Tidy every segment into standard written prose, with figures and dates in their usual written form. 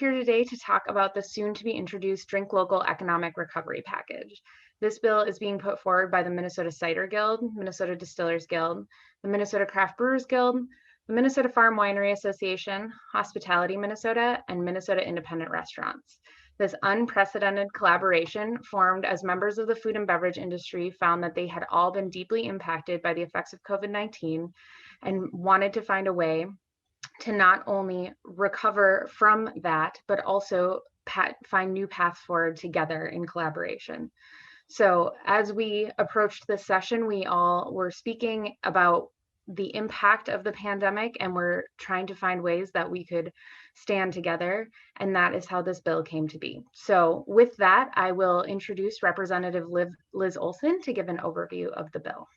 here today to talk about the soon to be introduced Drink Local Economic Recovery Package. This bill is being put forward by the Minnesota Cider Guild, Minnesota Distillers Guild, the Minnesota Craft Brewers Guild, the Minnesota Farm Winery Association, Hospitality Minnesota, and Minnesota Independent Restaurants. This unprecedented collaboration formed as members of the food and beverage industry found that they had all been deeply impacted by the effects of COVID-19 and wanted to find a way to not only recover from that, but also find new paths forward together in collaboration. So as we approached this session, we all were speaking about the impact of the pandemic, and we're trying to find ways that we could stand together, and that is how this bill came to be. So with that, I will introduce Representative Liz Olson to give an overview of the bill.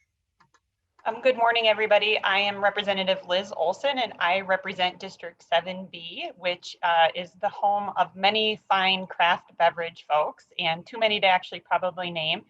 Good morning, everybody. I am Representative Liz Olson, and I represent District 7B, which is the home of many fine craft beverage folks, and too many to actually probably name.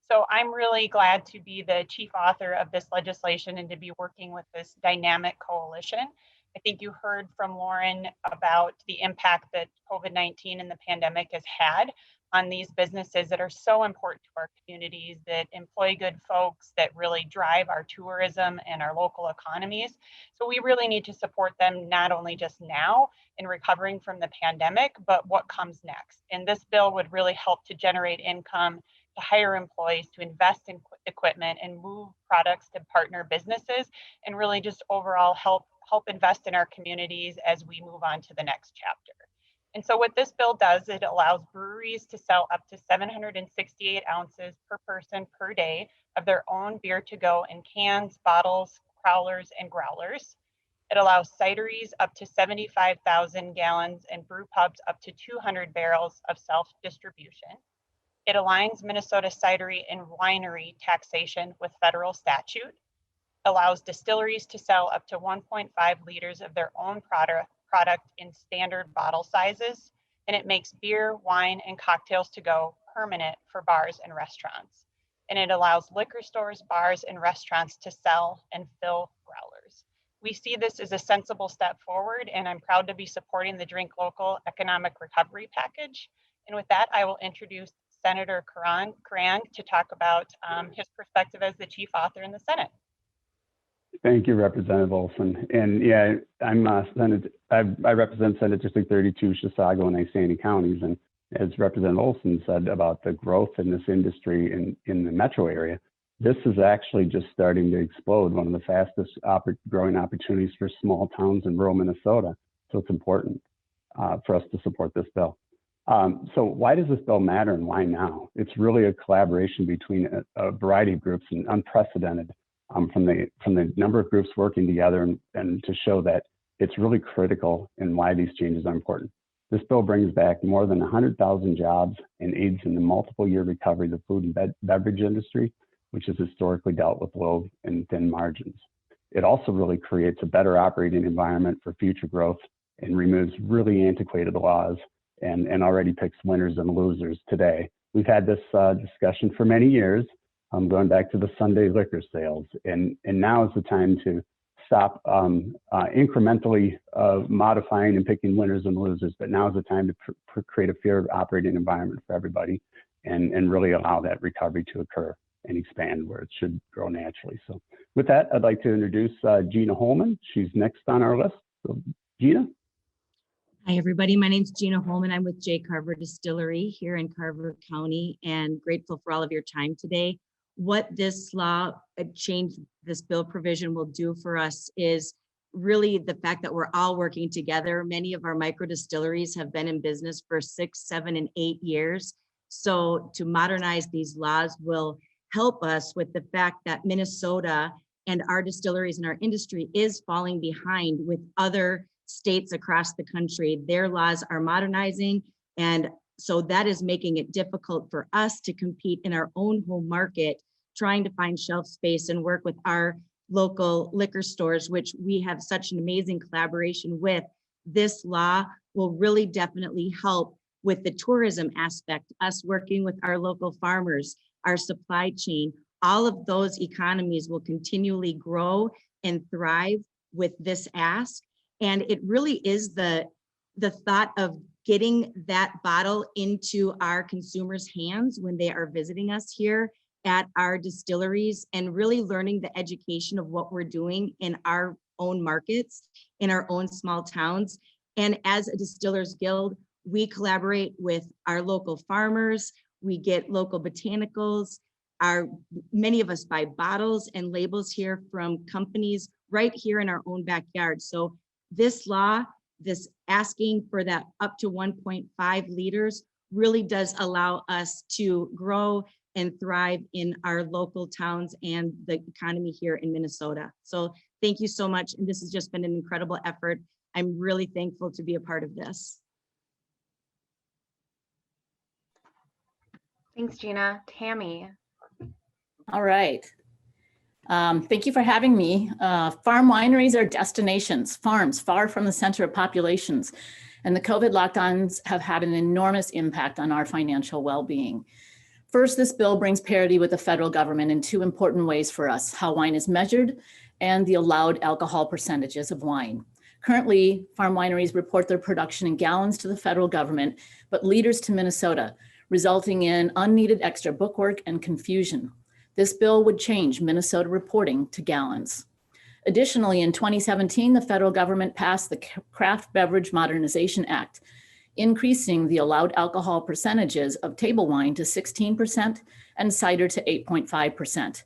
So I'm really glad to be the chief author of this legislation and to be working with this dynamic coalition. I think you heard from Lauren about the impact that COVID-19 and the pandemic has had on these businesses that are so important to our communities, that employ good folks, that really drive our tourism and our local economies. So we really need to support them, not only just now in recovering from the pandemic, but what comes next. And this bill would really help to generate income, to hire employees, to invest in equipment and move products to partner businesses, and really just overall help invest in our communities as we move on to the next chapter. And so what this bill does, it allows breweries to sell up to 768 ounces per person per day of their own beer to go in cans, bottles, crowlers, and growlers. It allows cideries up to 75,000 gallons and brew pubs up to 200 barrels of self-distribution. It aligns Minnesota cidery and winery taxation with federal statute, allows distilleries to sell up to 1.5 liters of their own product in standard bottle sizes, and it makes beer, wine, and cocktails to go permanent for bars and restaurants. And it allows liquor stores, bars, and restaurants to sell and fill growlers. We see this as a sensible step forward, and I'm proud to be supporting the Drink Local Economic Recovery Package. And with that, I will introduce Senator Karan to talk about his perspective as the chief author in the Senate. Thank you, Representative Olson. And yeah, I represent Senate District 32, Chisago and Iceni counties. And as Representative Olson said about the growth in this industry in the metro area, this is actually just starting to explode, one of the fastest growing opportunities for small towns in rural Minnesota. So it's important for us to support this bill. So why does this bill matter and why now? It's really a collaboration between a variety of groups and unprecedented from the number of groups working together and to show that it's really critical and why these changes are important. This bill brings back more than 100,000 jobs and aids in the multiple year recovery of the food and beverage industry, which has historically dealt with low and thin margins. It also really creates a better operating environment for future growth and removes really antiquated laws and already picks winners and losers today. We've had this discussion for many years, going back to the Sunday liquor sales. And now is the time to stop incrementally modifying and picking winners and losers, but now is the time to create a fair operating environment for everybody and really allow that recovery to occur and expand where it should grow naturally. So with that, I'd like to introduce Gina Holman. She's next on our list. So Gina. Hi, everybody. My name is Gina Holman. I'm with J. Carver Distillery here in Carver County, and grateful for all of your time today. What this law change, this bill provision will do for us is really the fact that we're all working together. Many of our micro distilleries have been in business for 6, 7, and 8 years. So to modernize these laws will help us with the fact that Minnesota and our distilleries and our industry is falling behind with other states across the country. Their laws are modernizing, and so that is making it difficult for us to compete in our own home market, trying to find shelf space and work with our local liquor stores, which we have such an amazing collaboration with. This law will really definitely help with the tourism aspect, us working with our local farmers, our supply chain. All of those economies will continually grow and thrive with this ask. And it really is the thought of getting that bottle into our consumers' hands when they are visiting us here at our distilleries, and really learning the education of what we're doing in our own markets, in our own small towns. And as a Distillers Guild, we collaborate with our local farmers, we get local botanicals, many of us buy bottles and labels here from companies right here in our own backyard. So this law, this asking for that up to 1.5 liters really does allow us to grow and thrive in our local towns and the economy here in Minnesota. So thank you so much. And this has just been an incredible effort. I'm really thankful to be a part of this. Thanks, Gina. Tammy. All right. Thank you for having me. Farm wineries are destinations, farms far from the center of populations, and the COVID lockdowns have had an enormous impact on our financial well-being. First, this bill brings parity with the federal government in two important ways for us: how wine is measured and the allowed alcohol percentages of wine. Currently, farm wineries report their production in gallons to the federal government, but liters to Minnesota, resulting in unneeded extra bookwork and confusion. This bill would change Minnesota reporting to gallons. Additionally, in 2017, the federal government passed the Craft Beverage Modernization Act, increasing the allowed alcohol percentages of table wine to 16% and cider to 8.5%.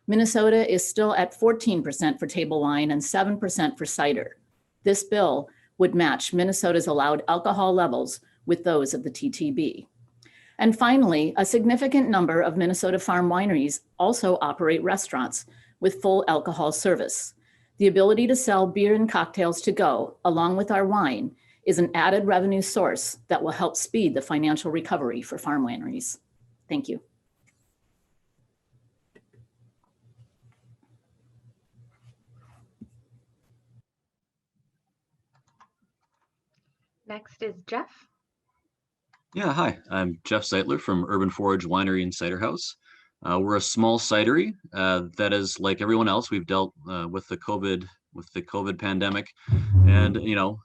Minnesota is still at 14% for table wine and 7% for cider. This bill would match Minnesota's allowed alcohol levels with those of the TTB. And finally, a significant number of Minnesota farm wineries also operate restaurants with full alcohol service. The ability to sell beer and cocktails to go, along with our wine, is an added revenue source that will help speed the financial recovery for farm wineries. Thank you. Next is Jeff. Yeah, hi, I'm Jeff Zeitler from Urban Forage Winery and Cider House. We're a small cidery that is, like everyone else, we've dealt with the COVID pandemic, and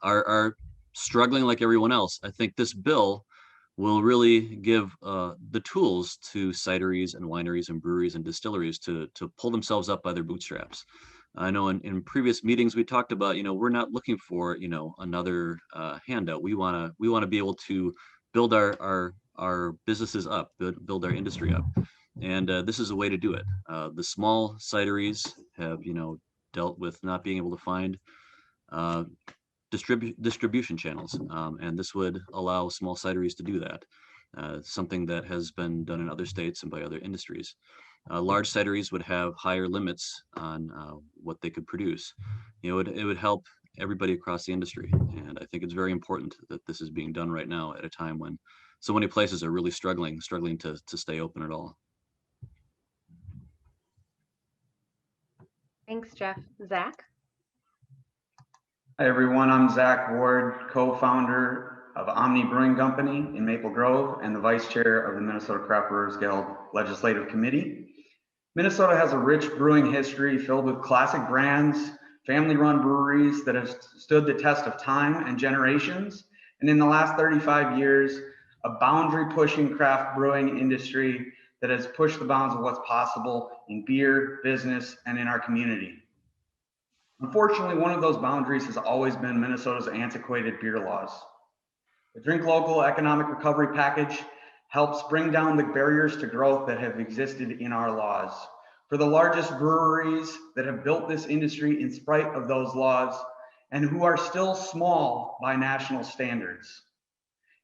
are struggling like everyone else. I think this bill will really give the tools to cideries and wineries and breweries and distilleries to pull themselves up by their bootstraps. I know in previous meetings we talked about, we're not looking for another handout. We want to be able to build our businesses up, build our industry up, and this is a way to do it. The small cideries have dealt with not being able to find distribution channels, and this would allow small cideries to do that. Something that has been done in other states and by other industries. Large cideries would have higher limits on what they could produce. It would help everybody across the industry, and I think it's very important that this is being done right now at a time when so many places are really struggling to stay open at all. Thanks, Jeff. Zach. Hi everyone, I'm Zach Ward, co-founder of Omni Brewing Company in Maple Grove and the vice chair of the Minnesota Craft Brewers Guild Legislative Committee. Minnesota has a rich brewing history filled with classic brands, family-run breweries that have stood the test of time and generations. And in the last 35 years, a boundary-pushing craft brewing industry that has pushed the bounds of what's possible in beer, business, and in our community. Unfortunately, one of those boundaries has always been Minnesota's antiquated beer laws. The Drink Local Economic Recovery Package helps bring down the barriers to growth that have existed in our laws. For the largest breweries that have built this industry in spite of those laws and who are still small by national standards.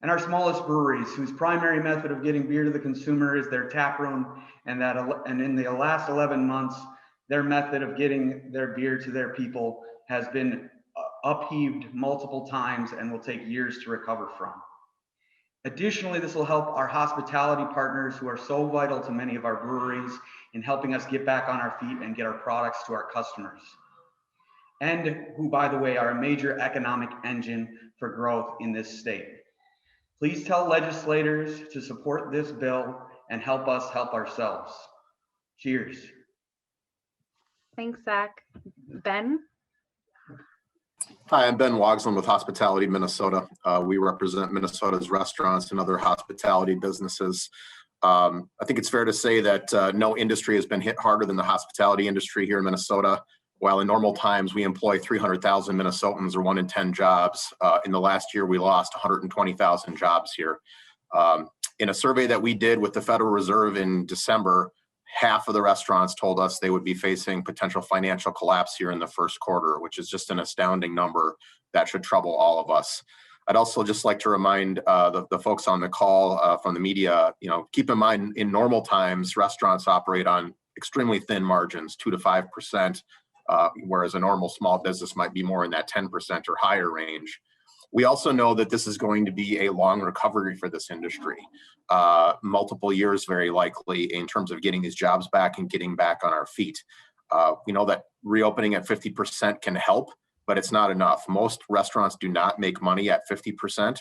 And our smallest breweries whose primary method of getting beer to the consumer is their tap room, and in the last 11 months, their method of getting their beer to their people has been upheaved multiple times and will take years to recover from. Additionally, this will help our hospitality partners who are so vital to many of our breweries in helping us get back on our feet and get our products to our customers. And who, by the way, are a major economic engine for growth in this state. Please tell legislators to support this bill and help us help ourselves. Cheers. Thanks, Zach. Ben. Hi, I'm Ben Wogsland with Hospitality Minnesota. We represent Minnesota's restaurants and other hospitality businesses. I think it's fair to say that no industry has been hit harder than the hospitality industry here in Minnesota. While in normal times we employ 300,000 Minnesotans, or 1 in 10 jobs, in the last year we lost 120,000 jobs here. In a survey that we did with the Federal Reserve in December, half of the restaurants told us they would be facing potential financial collapse here in the first quarter, which is just an astounding number that should trouble all of us. I'd also just like to remind the folks on the call from the media, keep in mind in normal times, restaurants operate on extremely thin margins, 2 to 5%, whereas a normal small business might be more in that 10% or higher range. We also know that this is going to be a long recovery for this industry, multiple years very likely, in terms of getting these jobs back and getting back on our feet. We know that reopening at 50% can help, but it's not enough. Most restaurants do not make money at 50%.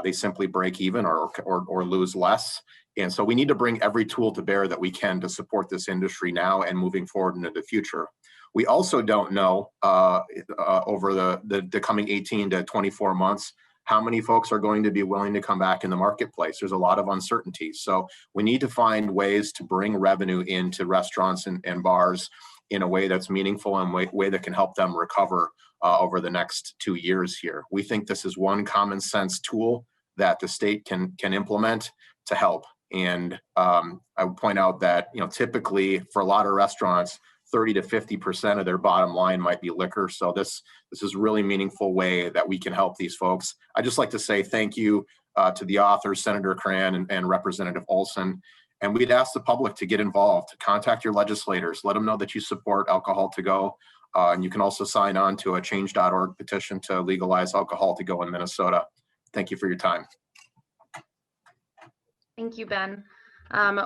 They simply break even or lose less. And so we need to bring every tool to bear that we can to support this industry now and moving forward into the future. We also don't know over the coming 18 to 24 months how many folks are going to be willing to come back in the marketplace. There's a lot of uncertainty. So we need to find ways to bring revenue into restaurants and bars in a way that's meaningful and way that can help them recover over the next 2 years here. We think this is one common sense tool that the state can implement to help. And I would point out that, typically for a lot of restaurants, 30 to 50% of their bottom line might be liquor. So this is a really meaningful way that we can help these folks. I'd just like to say thank you to the authors, Senator Karan and Representative Olson. And we'd ask the public to get involved, contact your legislators, let them know that you support alcohol to go. And you can also sign on to a change.org petition to legalize alcohol to go in Minnesota. Thank you for your time. Thank you, Ben.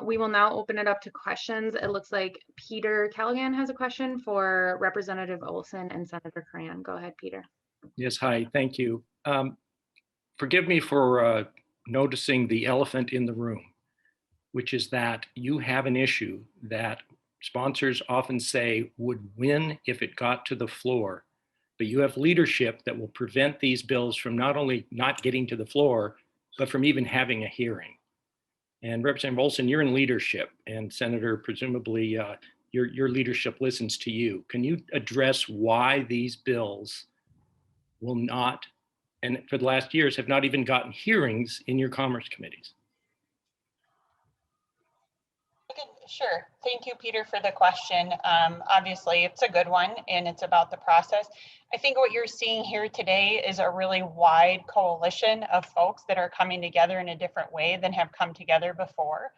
We will now open it up to questions. It looks like Peter Callaghan has a question for Representative Olson and Senator Krang. Go ahead, Peter. Yes, hi, thank you. Forgive me for noticing the elephant in the room, which is that you have an issue that sponsors often say would win if it got to the floor, but you have leadership that will prevent these bills from not only not getting to the floor, but from even having a hearing. And Representative Olson, you're in leadership, and Senator, presumably your leadership listens to you. Can you address why these bills will not, and for the last years, have not even gotten hearings in your commerce committees? Sure. Thank you, Peter, for the question. Obviously, it's a good one, and it's about the process. I think what you're seeing here today is a really wide coalition of folks that are coming together in a different way than have come together before,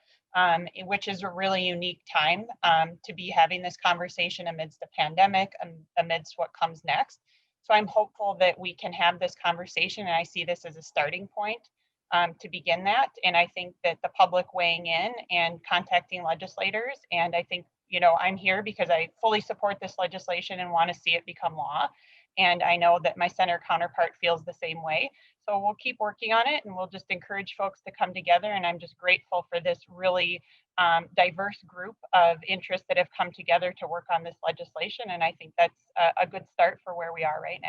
which is a really unique time to be having this conversation amidst the pandemic, amidst what comes next. So I'm hopeful that we can have this conversation, and I see this as a starting point to begin that. And I think that the public weighing in and contacting legislators, and I think, I'm here because I fully support this legislation and want to see it become law. And I know that my Senator counterpart feels the same way. So we'll keep working on it, and we'll just encourage folks to come together. And I'm just grateful for this really diverse group of interests that have come together to work on this legislation. And I think that's a good start for where we are right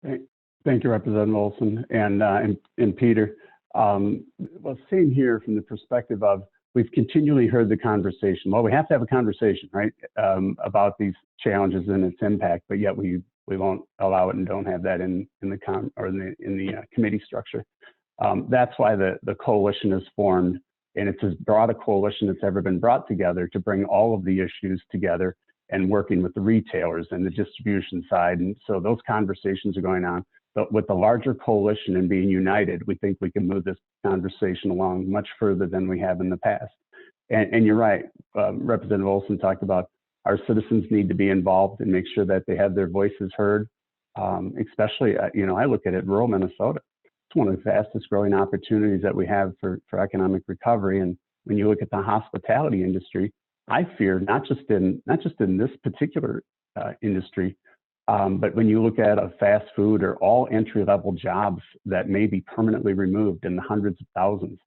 now. Thank you, Representative Olson and Peter. Well, same here from the perspective of we've continually heard the conversation. Well, we have to have a conversation, right, about these challenges and its impact, but yet we won't allow it and don't have that in the committee structure. That's why the coalition is formed, and it's as broad a coalition that's ever been brought together to bring all of the issues together and working with the retailers and the distribution side. And so those conversations are going on. But with the larger coalition and being united, we think we can move this conversation along much further than we have in the past. And you're right, Representative Olson talked about our citizens need to be involved and make sure that they have their voices heard, especially, I look at it, rural Minnesota. It's one of the fastest growing opportunities that we have for economic recovery. And when you look at the hospitality industry, I fear not just in this particular industry, but when you look at a fast food or all entry-level jobs that may be permanently removed in the hundreds of thousands,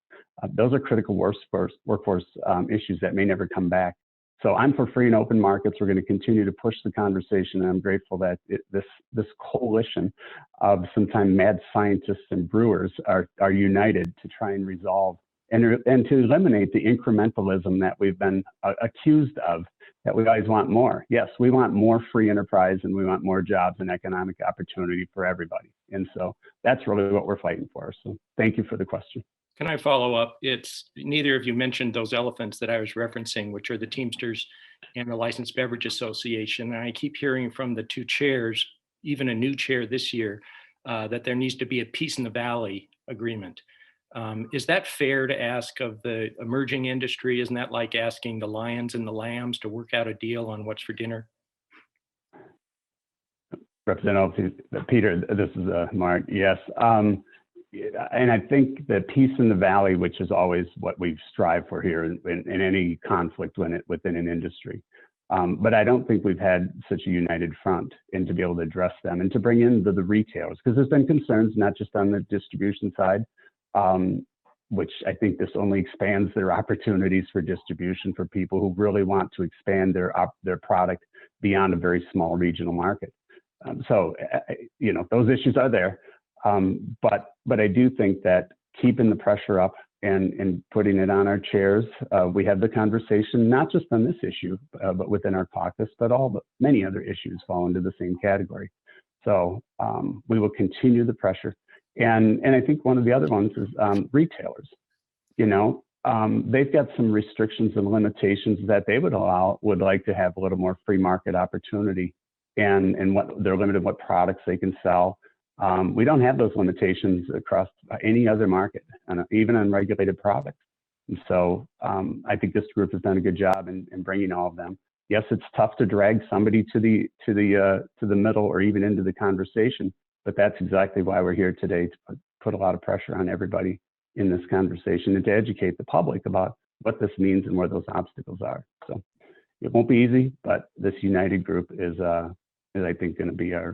those are critical workforce issues that may never come back. So I'm for free and open markets. We're going to continue to push the conversation. And I'm grateful that this coalition of sometimes mad scientists and brewers are united to try and resolve and to eliminate the incrementalism that we've been accused of, that we always want more. Yes, we want more free enterprise and we want more jobs and economic opportunity for everybody. And so that's really what we're fighting for. So thank you for the question. Can I follow up? It's neither of you mentioned those elephants that I was referencing, which are the Teamsters and the Licensed Beverage Association. And I keep hearing from the two chairs, even a new chair this year, that there needs to be a peace in the valley agreement. Is that fair to ask of the emerging industry? Isn't that like asking the lions and the lambs to work out a deal on what's for dinner? Representative Peter, this is Mark. Yes. And I think the peace in the valley, which is always what we strive for here in any conflict within an industry. But I don't think we've had such a united front and to be able to address them and to bring in the retailers, because there's been concerns not just on the distribution side, which I think this only expands their opportunities for distribution for people who really want to expand their product beyond a very small regional market. So, you know, those issues are there. But I do think that keeping the pressure up and putting it on our chairs, we have the conversation, not just on this issue, but within our caucus, but many other issues fall into the same category. So we will continue the pressure. And I think one of the other ones is retailers. You know, they've got some restrictions and limitations that they would like to have a little more free market opportunity and what they're limited what products they can sell. We don't have those limitations across any other market, even on regulated products. And so I think this group has done a good job in bringing all of them. Yes, it's tough to drag somebody to the middle or even into the conversation, but that's exactly why we're here today, to put a lot of pressure on everybody in this conversation and to educate the public about what this means and where those obstacles are. So it won't be easy, but this united group is I think going to be a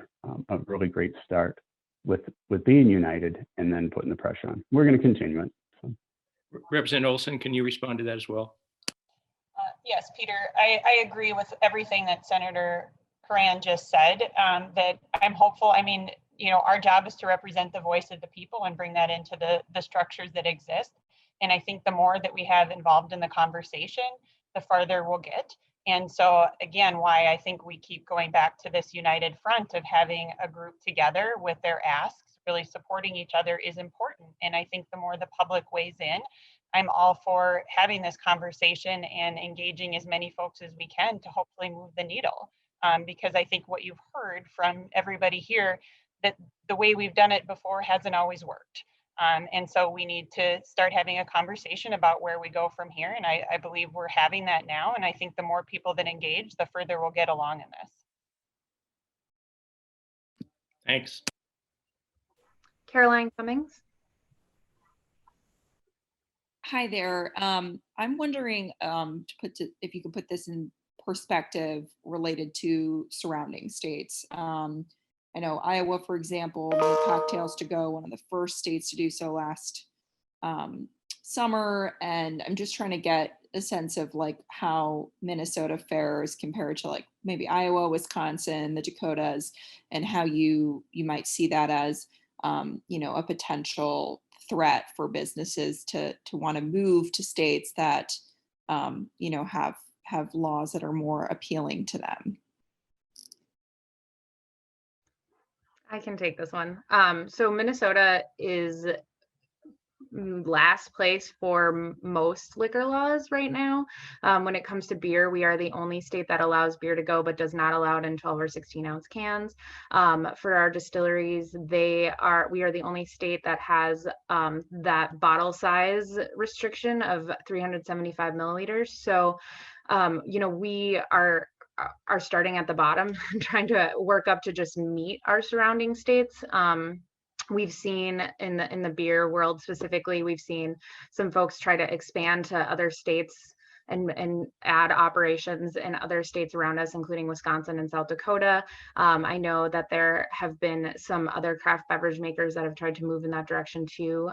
really great start with being united and then putting the pressure on. We're going to continue it. So. Representative Olson, can you respond to that as well? Yes, Peter, I agree with everything that Senator Karan just said, that I'm hopeful. I mean, you know, our job is to represent the voice of the people and bring that into the structures that exist. And I think the more that we have involved in the conversation, the farther we'll get. And so again, why I think we keep going back to this united front of having a group together with their asks, really supporting each other is important. And I think the more the public weighs in, I'm all for having this conversation and engaging as many folks as we can to hopefully move the needle. Because I think what you've heard from everybody here, that the way we've done it before hasn't always worked. And so we need to start having a conversation about where we go from here. And I believe we're having that now. And I think the more people that engage, the further we'll get along in this. Thanks. Caroline Cummings. Hi there. I'm wondering if you could put this in perspective related to surrounding states. I know Iowa, for example, made cocktails to go, one of the first states to do so last summer. And I'm just trying to get a sense of like how Minnesota fares compared to like maybe Iowa, Wisconsin, the Dakotas, and how you might see that as, you know, a potential threat for businesses to want to move to states that, you know, have laws that are more appealing to them. I can take this one. So Minnesota is last place for most liquor laws right now. When it comes to beer, we are the only state that allows beer to go, but does not allow it in 12 or 16 ounce cans. For our distilleries, we are the only state that has that bottle size restriction of 375 milliliters. So, you know, we are starting at the bottom, trying to work up to just meet our surrounding states. We've seen in the beer world specifically, we've seen some folks try to expand to other states and add operations in other states around us, including Wisconsin and South Dakota. I know that there have been some other craft beverage makers that have tried to move in that direction too.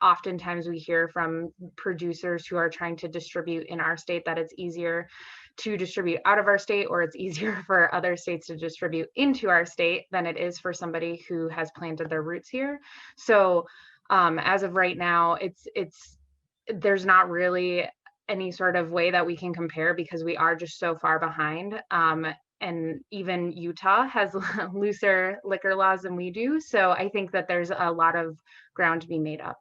Oftentimes we hear from producers who are trying to distribute in our state that it's easier to distribute out of our state, or it's easier for other states to distribute into our state than it is for somebody who has planted their roots here. So as of right now, there's not really any sort of way that we can compare because we are just so far behind. And even Utah has looser liquor laws than we do. So I think that there's a lot of ground to be made up.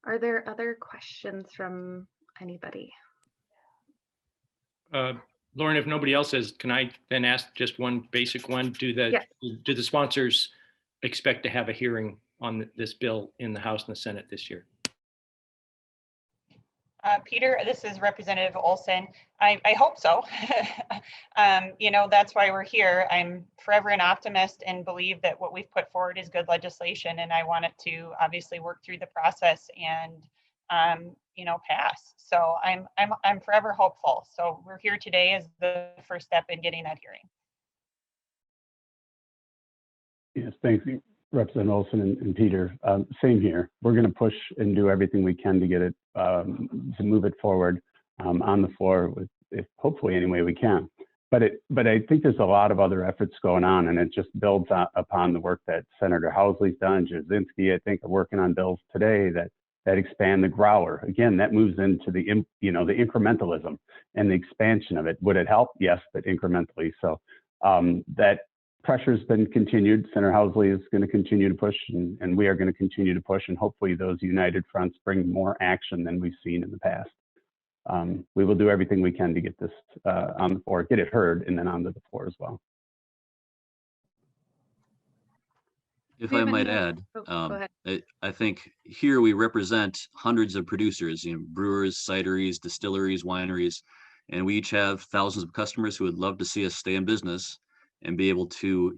Are there other questions from anybody? Lauren, if nobody else is, can I then ask just one basic one? Do the sponsors expect to have a hearing on this bill in the House and the Senate this year? Peter, this is Representative Olson. I hope so. That's why we're here. I'm forever an optimist and believe that what we've put forward is good legislation, and I want it to obviously work through the process and pass. So I'm forever hopeful. So we're here today as the first step in getting that hearing. Yes, thank you, Representative Olson and Peter. Same here. We're going to push and do everything we can to get it to move it forward on the floor, if hopefully any way we can. But I think there's a lot of other efforts going on, and it just builds upon the work that Senator Housley's done. Jasinski, I think, are working on bills today that expand the growler. Again, that moves into the incrementalism and the expansion of it. Would it help? Yes, but incrementally. So that pressure's been continued. Senator Housley is going to continue to push, and we are going to continue to push, and hopefully those united fronts bring more action than we've seen in the past. We will do everything we can to get this on the floor, get it heard, and then onto the floor as well. If I might add, I think here we represent hundreds of producers, brewers, cideries, distilleries, wineries, and we each have thousands of customers who would love to see us stay in business and be able to,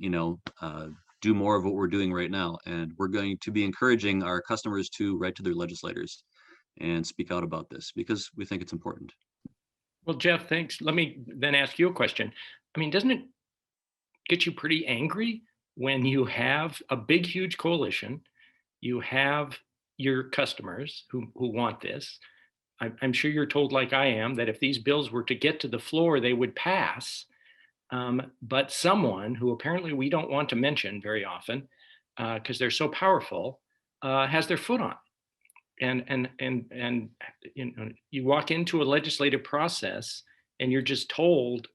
do more of what we're doing right now. And we're going to be encouraging our customers to write to their legislators and speak out about this because we think it's important. Well, Jeff, thanks. Let me then ask you a question. I mean, doesn't it get you pretty angry when you have a big, huge coalition, you have your customers who want this? I'm sure you're told, like I am, that if these bills were to get to the floor, they would pass. But someone who apparently we don't want to mention very often, because they're so powerful, has their foot on it. And you walk into a legislative process and you're just told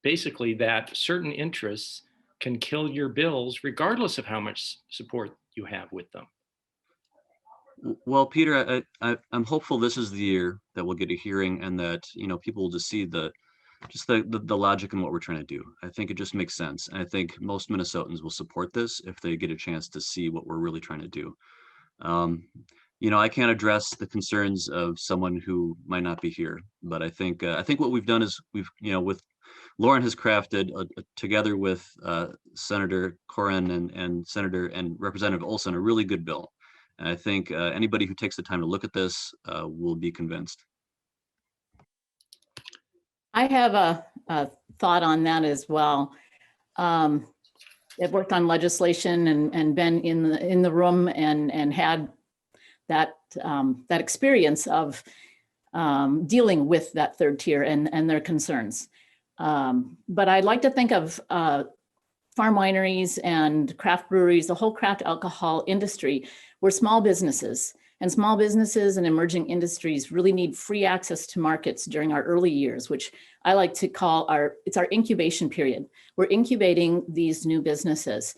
basically that certain interests can kill your bills regardless of how much support you have with them. Well, Peter, I'm hopeful this is the year that we'll get a hearing and that people will just see the logic in what we're trying to do. I think it just makes sense. And I think most Minnesotans will support this if they get a chance to see what we're really trying to do. I can't address the concerns of someone who might not be here, but I think what we've done is with Lauren has crafted together with Senator Koran and Senator and Representative Olson a really good bill. And I think anybody who takes the time to look at this will be convinced. I have a thought on that as well. I've worked on legislation and been in the room and had that experience of dealing with that third tier and their concerns. But I'd like to think of farm wineries and craft breweries, the whole craft alcohol industry. We're small businesses, and small businesses and emerging industries really need free access to markets during our early years, which I like to call our incubation period. We're incubating these new businesses.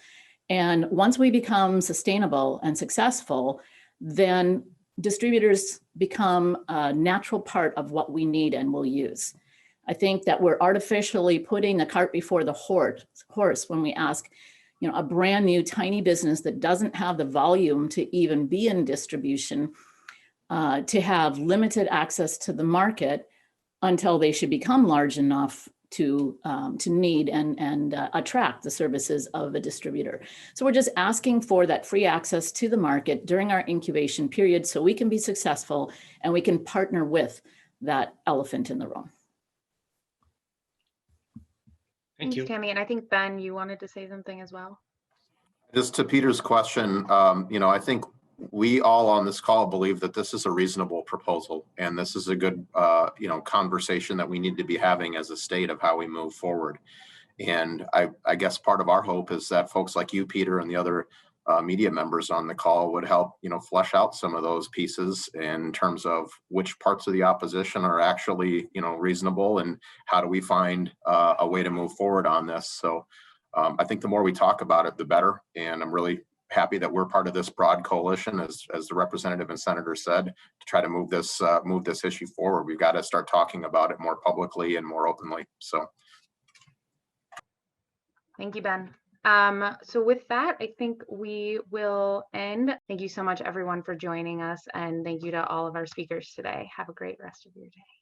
And once we become sustainable and successful, then distributors become a natural part of what we need and will use. I think that we're artificially putting the cart before the horse when we ask, a brand new tiny business that doesn't have the volume to even be in distribution to have limited access to the market until they should become large enough to need and attract the services of a distributor. So we're just asking for that free access to the market during our incubation period so we can be successful and we can partner with that elephant in the room. Thank you. Thanks, Tammy. And I think, Ben, you wanted to say something as well. Just to Peter's question, I think we all on this call believe that this is a reasonable proposal, and this is a good, conversation that we need to be having as a state of how we move forward. And I guess part of our hope is that folks like you, Peter, and the other media members on the call would help, flesh out some of those pieces in terms of which parts of the opposition are actually, reasonable, and how do we find a way to move forward on this. So I think the more we talk about it, the better. And I'm really happy that we're part of this broad coalition, as the representative and senator said, to try to move this issue forward. We've got to start talking about it more publicly and more openly. So. Thank you, Ben. So with that, I think we will end. Thank you so much, everyone, for joining us. And thank you to all of our speakers today. Have a great rest of your day.